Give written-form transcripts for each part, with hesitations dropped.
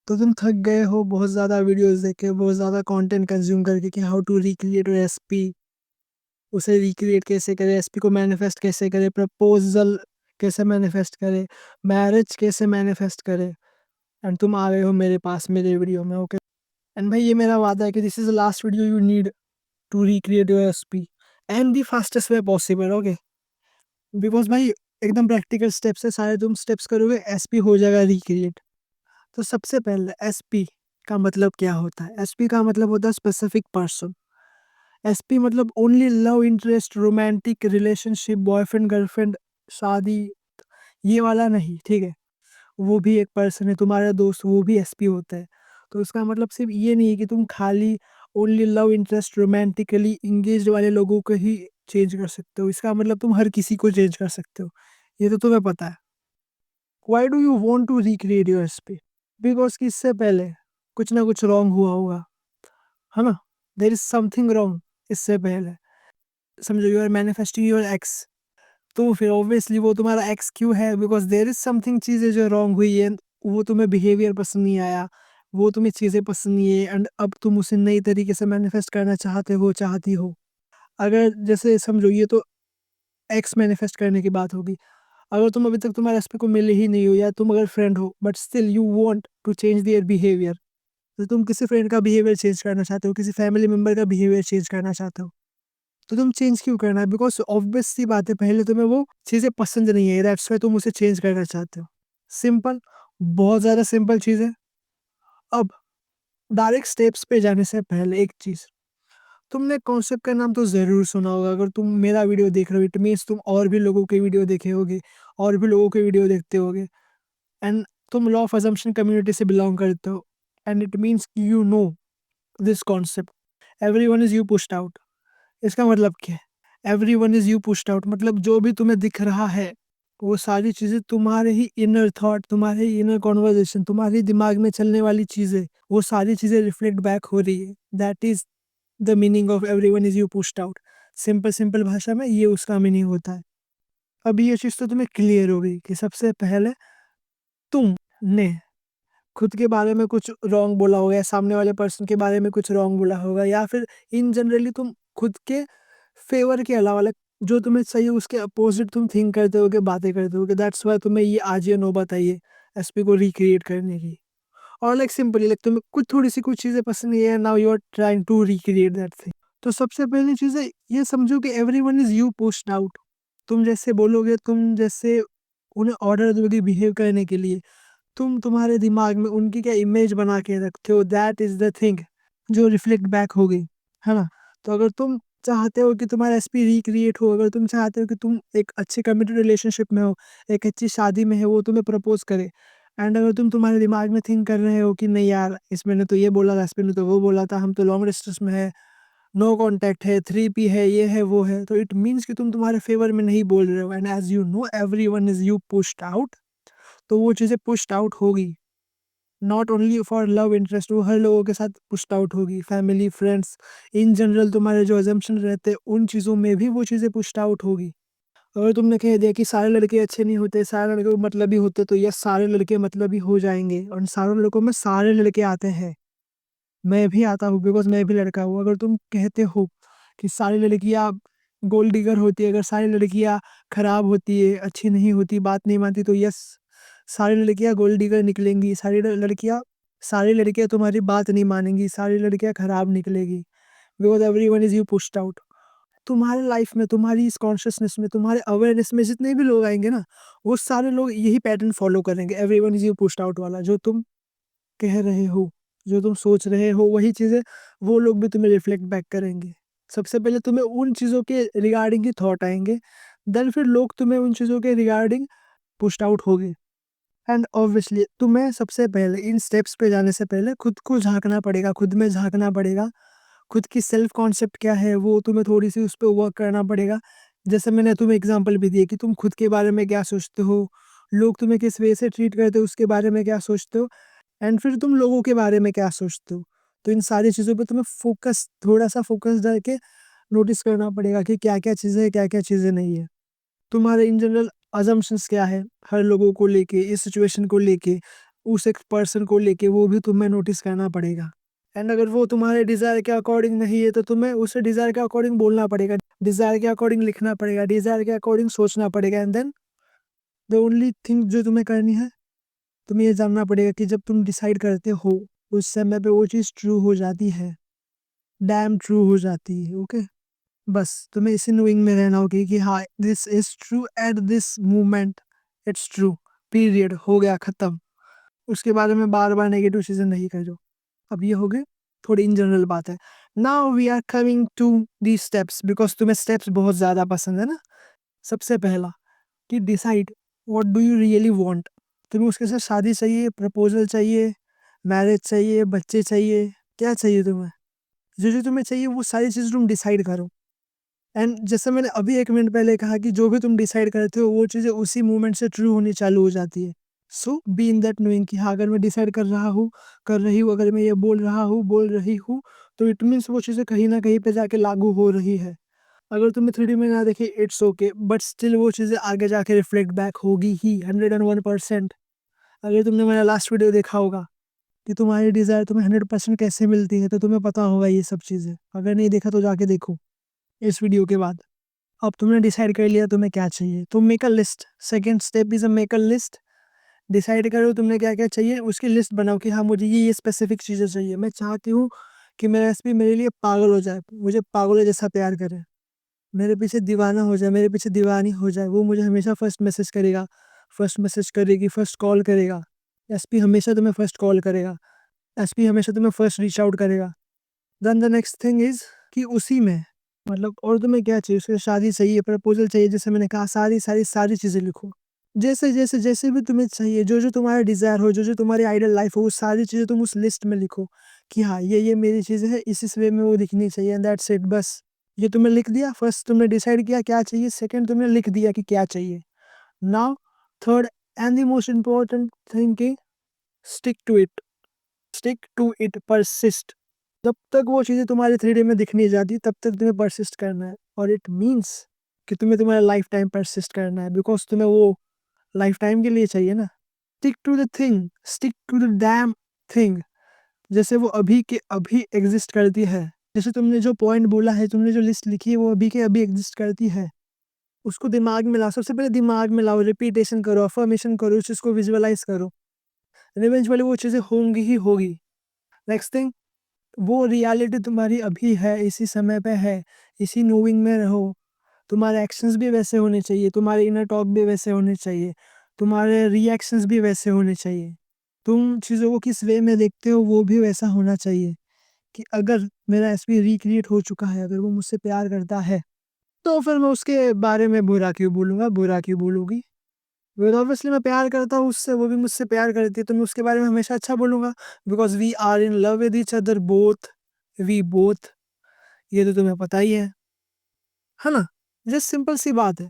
तो तुम थक गए हो बहुत ज़्यादा वीडियोस देख के, बहुत ज़्यादा कंटेंट कंज्यूम करके कि हाउ टू रिक्रिएट रेसिपी, उसे रिक्रिएट कैसे करें, रेसिपी को मैनिफेस्ट कैसे करें, प्रपोजल कैसे मैनिफेस्ट करें, मैरिज कैसे मैनिफेस्ट करें। एंड तुम आ गए हो मेरे पास मेरे वीडियो में, ओके। एंड भाई ये मेरा वादा है कि this is the last video you need to recreate your recipe and the fastest way possible, okay. Because भाई एकदम प्रैक्टिकल स्टेप्स है, सारे तुम स्टेप्स करोगे एसपी हो जाएगा रिक्रिएट। तो सबसे पहले एसपी का मतलब क्या होता है? एसपी का मतलब होता है स्पेसिफिक पर्सन। एसपी मतलब only love interest, romantic relationship, boyfriend girlfriend, शादी, ये वाला नहीं, ठीक है। वो भी एक पर्सन है, तुम्हारा दोस्त, वो भी एसपी होता है। तो इसका मतलब सिर्फ ये नहीं है कि तुम खाली only love interest romantically engaged वाले लोगों को ही चेंज कर सकते हो। इसका मतलब तुम हर किसी को चेंज कर सकते हो, ये तो तुम्हें पता है। Why do you want to recreate your SP? Because कि इससे पहले कुछ ना कुछ रॉन्ग हुआ होगा, है ना? देयर इज समथिंग रॉन्ग इससे पहले। समझो you are manifesting your ex, तो फिर ऑब्वियसली वो तुम्हारा एक्स क्यों है? बिकॉज देयर इज समथिंग चीज़ें जो रॉन्ग हुई है। वो तुम्हें बिहेवियर पसंद नहीं आया, वो तुम्हें चीज़ें पसंद नहीं है, एंड अब तुम उसे नई तरीके से मैनिफेस्ट करना चाहते हो, चाहती हो। अगर जैसे समझो ये तो एक्स मैनिफेस्ट करने की बात होगी। अगर तुम अभी तक तुम्हारे एसपी को मिले ही नहीं हो, या तुम अगर फ्रेंड हो but still you want to change their behaviour, तो तुम किसी फ्रेंड का बिहेवियर चेंज करना चाहते हो, किसी फैमिली मेंबर का बिहेवियर चेंज करना चाहते हो, तो तुम चेंज क्यों करना है? बिकॉज ऑब्वियस सी बात है, पहले तुम्हें वो चीज़ें पसंद नहीं है, दैट्स व्हाई तुम उसे चेंज करना चाहते हो। सिंपल, बहुत ज़्यादा सिंपल चीज़ है। अब डायरेक्ट स्टेप्स पे जाने से पहले एक चीज़, तुमने कॉन्सेप्ट का नाम तो ज़रूर सुना होगा। अगर तुम मेरा वीडियो देख रहे हो, इट मीन्स तुम और भी लोगों के वीडियो देखे होगे, और भी लोगों के वीडियो देखते होगे, एंड तुम लॉ ऑफ अजम्पशन कम्युनिटी से बिलोंग करते हो, and it means you know this concept, everyone is you pushed out. इसका मतलब क्या है? Everyone is you pushed out मतलब जो भी तुम्हें दिख रहा है, वो सारी चीज़ें तुम्हारे ही इनर थॉट, तुम्हारे ही इनर कॉन्वर्जेशन, तुम्हारे दिमाग में चलने वाली चीज़ें, वो सारी चीज़ें रिफ्लेक्ट बैक हो रही है। That is the meaning of everyone is you pushed out. Simple simple भाषा में ये उसका मीनिंग होता है। अब ये चीज़ तो तुम्हें क्लियर हो गई कि सबसे पहले तुमने खुद के बारे में कुछ रॉन्ग बोला होगा, या सामने वाले पर्सन के बारे में कुछ रॉन्ग बोला होगा, या फिर इन जनरली तुम खुद के फेवर के अलावा लाइक जो तुम्हें चाहिए उसके अपोजिट तुम थिंक करते होगे, बातें करते होगे। दैट्स वाई तुम्हें ये आज ये नौबत आई है एसपी को रिक्रिएट करने की। और लाइक सिंपली लाइक तुम्हें कुछ थोड़ी सी कुछ चीज़ें पसंद नहीं है, now you are trying to recreate that thing. तो सबसे पहली चीज़ है ये समझो कि everyone is you pushed out. तुम जैसे बोलोगे, तुम जैसे उन्हें ऑर्डर दोगे बिहेव करने के लिए, तुम तुम्हारे दिमाग में उनकी क्या इमेज बना के रखते हो, दैट इज द थिंग जो रिफ्लेक्ट बैक होगी, है ना? तो अगर तुम चाहते हो कि तुम्हारा एसपी रिक्रिएट हो, अगर तुम चाहते हो कि तुम एक अच्छे कमिटेड रिलेशनशिप में हो, एक अच्छी शादी में है, वो तुम्हें प्रपोज करे, एंड अगर तुम तुम्हारे दिमाग में थिंक कर रहे हो कि नहीं यार, इसमें ने तो ये बोला था, इसमें ने तो वो बोला था, हम तो लॉन्ग डिस्टेंस में है, नो कांटेक्ट है, 3P है, ये है वो है, तो इट मीन्स कि तुम तुम्हारे फेवर में नहीं बोल रहे हो। And as you know everyone is you pushed out, तो वो चीज़ें पुश्ड आउट होगी। Not only for love interest, वो हर लोगों के साथ पुश्ड आउट होगी, फैमिली फ्रेंड्स, इन जनरल तुम्हारे जो अजम्पशन रहते हैं उन चीज़ों में भी वो चीज़ें पुश्ड आउट होगी। अगर तुमने कह दिया कि सारे लड़के अच्छे नहीं होते, सारे लड़के मतलबी होते, तो यस सारे लड़के मतलबी हो जाएंगे, और सारे लड़कों में सारे लड़के आते हैं। मैं भी आता हूँ, बिकॉज मैं भी लड़का हूँ। अगर तुम कहते हो कि सारी लड़कियाँ गोल्ड डिगर होती है, अगर सारी लड़कियाँ खराब होती है, अच्छी नहीं होती, बात नहीं मानती, तो यस सारी लड़कियाँ गोल्ड डिगर निकलेंगी, सारी लड़कियाँ तुम्हारी बात नहीं मानेंगी, सारी लड़कियाँ खराब निकलेगी। Because every one is you pushed out. तुम्हारे लाइफ में, तुम्हारी इस कॉन्शियसनेस में, तुम्हारे अवेयरनेस में जितने भी लोग आएंगे ना, वो सारे लोग यही पैटर्न फॉलो करेंगे, every one is you pushed out वाला। जो तुम कह रहे हो, जो तुम सोच रहे हो, वही चीज़ें वो लोग भी तुम्हें रिफ्लेक्ट बैक करेंगे। सबसे पहले तुम्हें उन चीज़ों के रिगार्डिंग ही थॉट आएँगे, देन फिर लोग तुम्हें उन चीज़ों के रिगार्डिंग पुश्ड आउट होगे। एंड ऑब्वियसली तुम्हें सबसे पहले इन स्टेप्स पे जाने से पहले खुद को झाँकना पड़ेगा, खुद में झाँकना पड़ेगा। खुद की सेल्फ कॉन्सेप्ट क्या है, वो तुम्हें थोड़ी-सी उस पे वर्क करना पड़ेगा। जैसे मैंने तुम्हें एग्ज़ाम्पल भी दिए कि तुम खुद के बारे में क्या सोचते हो, लोग तुम्हें किस वे से ट्रीट करते हो, उसके बारे में क्या सोचते हो। एंड फिर तुम लोगों के बारे में क्या सोचते हो। तो इन सारी चीज़ों पे तुम्हें थोड़ा-सा फ़ोकस करके नोटिस करना पड़ेगा कि क्या-क्या चीज़ें हैं, क्या-क्या चीज़ें नहीं है। तुम्हारे इन जनरल असम्पशन्स क्या है, हर लोगों को लेके, इस सिचुएशन को लेके। उस एक पर्सन को लेके वो भी तुम्हें नोटिस करना पड़ेगा। एंड अगर वो तुम्हारे डिज़ायर के अकॉर्डिंग नहीं है तो तुम्हें उस डिज़ायर के अकॉर्डिंग बोलना पड़ेगा, डिज़ायर के अकॉर्डिंग लिखना पड़ेगा, डिज़ायर के अकॉर्डिंग सोचना पड़ेगा। And then the only thing जो तुम्हें करनी है, तुम्हें ये जानना पड़ेगा कि जब तुम डिसाइड करते हो उस समय पे वो चीज़ ट्रू हो जाती है, डैम ट्रू हो जाती है। ओके, बस तुम्हें इसी नोइंग में रहना होगा कि हाँ this is true at this moment, it's true, period, हो गया ख़त्म। उसके बारे में बार बार नेगेटिव चीज़ें नहीं करो। अब ये हो गए थोड़ी इन जनरल बात है। Now we are coming to the steps, because तुम्हें स्टेप्स बहुत ज़्यादा पसंद है ना। सबसे पहला कि decide what do you really want. तुम्हें उसके साथ शादी चाहिए, प्रपोजल चाहिए, मैरिज चाहिए, बच्चे चाहिए, क्या चाहिए तुम्हें? जो जो तुम्हें चाहिए वो सारी चीज़ तुम डिसाइड करो। एंड जैसे मैंने अभी 1 मिनट पहले कहा कि जो भी तुम डिसाइड करते हो वो चीज़ें उसी मोमेंट से ट्रू होनी चालू हो जाती है। सो बी इन दैट नोइंग कि हाँ, अगर मैं डिसाइड कर रहा हूँ, कर रही हूँ, अगर मैं ये बोल रहा हूँ, बोल रही हूँ, तो इट मीन्स वो चीज़ें कहीं न कहीं पे जाके लागू हो रही है। अगर तुम्हें 3D में ना दिखे इट्स ओके, बट स्टिल वो चीज़ें आगे जाके रिफ्लेक्ट बैक होगी ही 101%। अगर तुमने मेरा लास्ट वीडियो देखा होगा कि तुम्हारी डिज़ायर तुम्हें 100% कैसे मिलती है, तो तुम्हें पता होगा ये सब चीज़ें। अगर नहीं देखा तो जाके देखो इस वीडियो के बाद। अब तुमने डिसाइड कर लिया तुम्हें क्या चाहिए, तो make a list. Second step is a make a list. Decide करो तुमने क्या-क्या चाहिए, उसकी लिस्ट बनाओ कि हाँ, मुझे ये स्पेसिफिक चीज़ें चाहिए। मैं चाहती हूँ कि मेरा एसपी मेरे लिए पागल हो जाए, मुझे पागलों जैसा प्यार करे, मेरे पीछे दीवाना हो जाए, मेरे पीछे दीवानी हो जाए। वो मुझे हमेशा फर्स्ट मैसेज करेगा, फर्स्ट मैसेज करेगी, फर्स्ट कॉल करेगा। एसपी हमेशा तुम्हें फर्स्ट कॉल करेगा, एसपी हमेशा तुम्हें फर्स्ट रीच आउट करेगा। Then the next thing is कि उसी में मतलब और तुम्हें क्या चाहिए? उसके शादी चाहिए, प्रपोज़ल चाहिए, जैसे मैंने कहा सारी चीज़ें लिखो। जैसे भी तुम्हें चाहिए, जो तुम्हारा डिज़ायर हो, जो तुम्हारी आइडियल लाइफ़ हो, वो सारी चीज़ें तुम उस लिस्ट में लिखो कि हाँ, ये मेरी चीज़ें हैं, इस वे में वो दिखनी चाहिए एंड दैट्स इट बस। ये तुमने लिख दिया, फर्स्ट तुमने डिसाइड किया क्या चाहिए, सेकंड तुमने लिख दिया कि क्या चाहिए। Now third and the most important thing कि स्टिक टू इट, परसिस्ट। जब तक वो चीज़ें तुम्हारे 3D में दिख नहीं जाती तब तक तुम्हें परसिस्ट करना है, और इट मीन्स कि तुम्हें तुम्हारा लाइफ टाइम परसिस्ट करना है, बिकॉज़ तुम्हें वो लाइफ टाइम के लिए चाहिए ना। Stick to the thing, stick to the damn thing. जैसे वो अभी के अभी एग्ज़िस्ट करती है। जैसे तुमने जो पॉइंट बोला है, तुमने जो लिस्ट लिखी है, वो अभी के अभी एग्ज़िस्ट करती है। उसको दिमाग में लाओ, सबसे पहले दिमाग में लाओ, रिपीटेशन करो, अफ़र्मेशन करो, उस चीज़ को विज़ुअलाइज़ करो। एंड इवेंचुअली वो चीज़ें होंगी ही होगी। नेक्स्ट थिंग, वो रियलिटी तुम्हारी अभी है, इसी समय पे है, इसी नोइंग में रहो। तुम्हारे एक्शंस भी वैसे होने चाहिए, तुम्हारे इनर टॉक भी वैसे होने चाहिए, तुम्हारे रिएक्शंस भी वैसे होने चाहिए। तुम चीज़ों को किस वे में देखते हो वो भी वैसा होना चाहिए कि अगर मेरा एसपी रिक्रिएट हो चुका है, अगर वो मुझसे प्यार करता है, तो फिर मैं उसके बारे में बुरा क्यों बोलूँगा, बुरा क्यों बोलूँगी? बिकॉज़ ऑब्वियसली मैं प्यार करता हूँ उससे, वो भी मुझसे प्यार करती है, तो मैं उसके बारे में हमेशा अच्छा बोलूँगा, because we are in love with each other both, we both. ये तो तुम्हें पता ही है ना? जस्ट सिंपल सी बात है।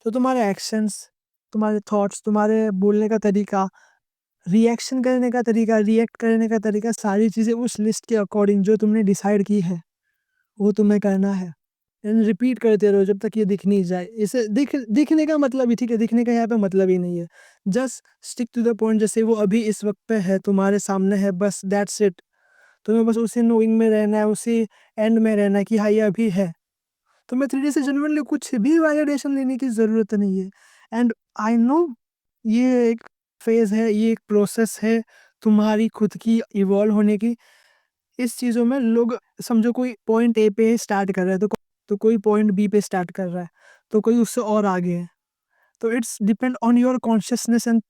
तो तुम्हारे एक्शंस, तुम्हारे थॉट्स, तुम्हारे बोलने का तरीका, रिएक्शन करने का तरीका, रिएक्ट करने का तरीका, सारी चीज़ें उस लिस्ट के अकॉर्डिंग जो तुमने डिसाइड की है, वो तुम्हें करना है। एंड रिपीट करते रहो जब तक ये दिख नहीं जाए। इसे दिखने का मतलब ही ठीक है, दिखने का यहाँ पे मतलब ही नहीं है। Just stick to the point, जैसे वो अभी इस वक़्त पे है, तुम्हारे सामने है, बस दैट्स इट। तुम्हें बस उसी नोइंग में रहना है, उसी एंड में रहना है कि हाँ, ये अभी है। तुम्हें 3D से जेनुइनली कुछ भी वैलिडेशन लेने की ज़रूरत नहीं है। एंड आई नो ये एक फ़ेज़ है, ये एक प्रोसेस है तुम्हारी खुद की इवॉल्व होने की। इस चीज़ों में लोग समझो कोई पॉइंट ए पे स्टार्ट कर रहा है, तो कोई पॉइंट बी पे स्टार्ट कर रहा है, तो कोई उससे और आगे है। तो it's depend on your consciousness and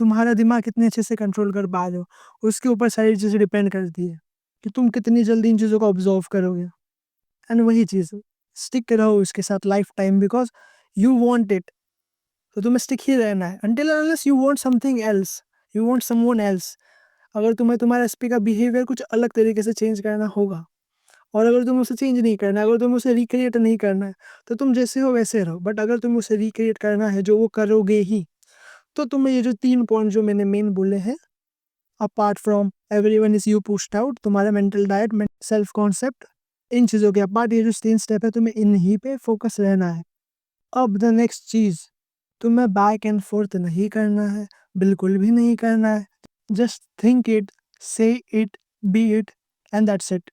तुम्हारा दिमाग कितने अच्छे से कंट्रोल कर पा रहे हो, उसके ऊपर सारी चीज़ें डिपेंड करती है कि तुम कितनी जल्दी इन चीज़ों को ऑब्ज़र्व करोगे। एंड वही चीज़, स्टिक रहो उसके साथ life time, because you want it. तो तुम्हें स्टिक ही रहना है until and unless you want something else, you want someone else. अगर तुम्हें तुम्हारे एसपी का बिहेवियर कुछ अलग तरीके से चेंज करना होगा, और अगर तुम्हें उसे चेंज नहीं करना है, अगर तुम्हें उसे रिक्रिएट नहीं करना है, तो तुम जैसे हो वैसे रहो। बट अगर तुम्हें उसे रिक्रिएट करना है, जो वो करोगे ही, तो तुम्हें ये जो 3 पॉइंट जो मैंने मेन बोले हैं, apart from everyone is you pushed out, तुम्हारा मेंटल डाइट, सेल्फ कॉन्सेप्ट, इन चीज़ों के अपार्ट ये जो 3 स्टेप है, तुम्हें इन्हीं पे फोकस रहना है। अब द नेक्स्ट चीज़, तुम्हें बैक एंड फ़ोर्थ नहीं करना है, बिल्कुल भी नहीं करना है। जस्ट थिंक इट, से it, B it and that's it.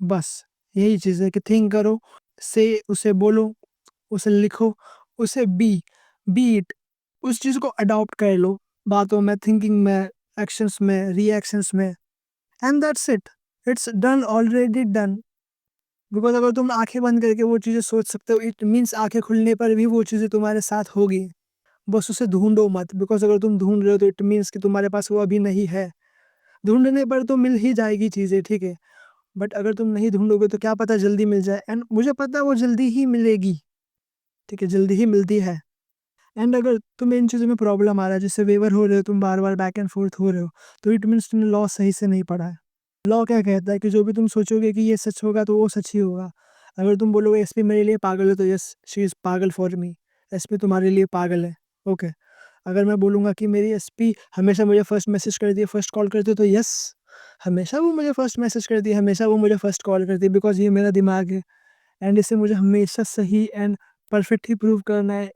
बस यही चीज़ है कि थिंक करो, से उसे बोलो, उसे लिखो, उसे बी इट, उस चीज़ को अडॉप्ट कर लो बातों में, थिंकिंग में, एक्शंस में, रिएक्शंस में, and that's it. It's done, already done. Because अगर तुम आँखें बंद करके वो चीज़ें सोच सकते हो, इट मीन्स आँखें खुलने पर भी वो चीज़ें तुम्हारे साथ होगी। बस उसे ढूँढो मत, बिकॉज़ अगर तुम ढूँढ रहे हो तो इट मीन्स कि तुम्हारे पास वो अभी नहीं है। ढूँढने पर तो मिल ही जाएगी चीज़ें, ठीक है? बट अगर तुम नहीं ढूँढोगे तो क्या पता जल्दी मिल जाए, एंड मुझे पता है वो जल्दी ही मिलेगी, ठीक है? जल्दी ही मिलती है। एंड अगर तुम्हें इन चीज़ों में प्रॉब्लम आ रहा है, जिससे वेवर हो रहे हो, तुम बार-बार बैक एंड फ़ोर्थ हो रहे हो, तो इट मीन्स तुमने लॉ सही से नहीं पढ़ा है। लॉ क्या कहता है कि जो भी तुम सोचोगे कि ये सच होगा तो वो सच ही होगा। अगर तुम बोलोगे एसपी मेरे लिए पागल है तो यस शी इज़ पागल फॉर मी। एसपी तुम्हारे लिए पागल है। ओके। अगर मैं बोलूँगा कि मेरी एसपी हमेशा मुझे फर्स्ट मैसेज करती है, फर्स्ट कॉल करती है तो यस, हमेशा वो मुझे फर्स्ट मैसेज करती है, हमेशा वो मुझे फर्स्ट कॉल करती है, बिकॉज़ ये मेरा दिमाग है एंड इसे मुझे हमेशा सही एंड परफेक्ट ही प्रूव करना है।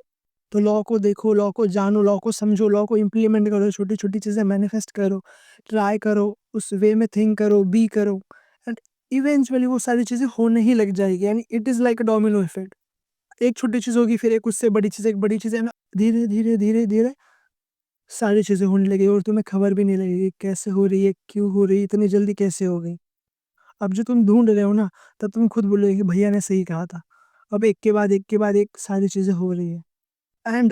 तो लॉ को देखो, लॉ को जानो, लॉ को समझो, लॉ को इम्प्लीमेंट करो, छोटी-छोटी चीज़ें मैनिफेस्ट करो, ट्राई करो, उस वे में थिंक करो, बी करो, एंड इवेंचुअली वो सारी चीज़ें होने ही लग जाएगी। यानी it is like a domino effect. एक छोटी चीज़ होगी, फिर एक उससे बड़ी चीज़, एक बड़ी चीज़, एंड धीरे, धीरे, धीरे, धीरे सारी चीज़ें होने लगेगी और तुम्हें खबर भी नहीं लगेगी कैसे हो रही है, क्यों हो रही है, इतनी जल्दी कैसे हो गई। अब जो तुम ढूँढ रहे हो ना, तब तुम खुद बोलोगे कि भैया ने सही कहा था। अब एक के बाद एक के बाद एक सारी चीज़ें हो रही है, एंड